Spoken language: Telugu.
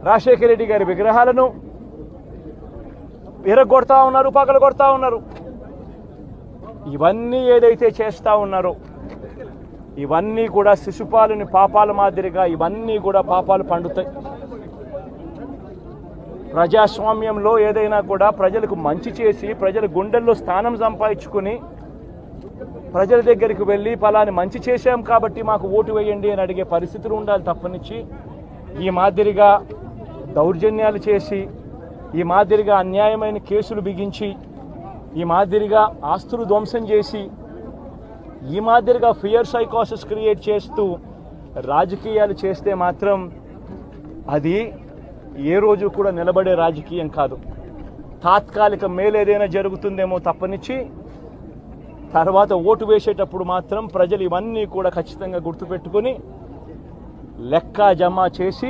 రాజశేఖర రెడ్డి గారి విగ్రహాలను విరగొడతా ఉన్నారు, పగలగొడతా ఉన్నారు. ఇవన్నీ ఏదైతే చేస్తూ ఉన్నారో ఇవన్నీ కూడా శిశుపాలుని పాపాల మాదిరిగా ఇవన్నీ కూడా పాపాలు పండుతాయి. ప్రజాస్వామ్యంలో ఏదైనా కూడా ప్రజలకు మంచి చేసి ప్రజల గుండెల్లో స్థానం సంపాదించుకుని ప్రజల దగ్గరికి వెళ్ళి పలాని మంచి చేశాం కాబట్టి మాకు ఓటు వేయండి అని అడిగే పరిస్థితులు ఉండాలి తప్పనిచ్చి ఈ మాదిరిగా దౌర్జన్యాలు చేసి ఈ మాదిరిగా అన్యాయమైన కేసులు బిగించి ఈ మాదిరిగా ఆస్తులు ధ్వంసం చేసి ఈ మాదిరిగా ఫియర్ సైకోసిస్ క్రియేట్ చేస్తూ రాజకీయాలు చేస్తే మాత్రం అది ఏ రోజు కూడా నిలబడే రాజకీయం కాదు. తాత్కాలిక మేలేదైనా జరుగుతుందేమో తప్పనిచ్చి తర్వాత ఓటు వేసేటప్పుడు మాత్రం ప్రజలు ఇవన్నీ కూడా ఖచ్చితంగా గుర్తుపెట్టుకొని లెక్క జమ చేసి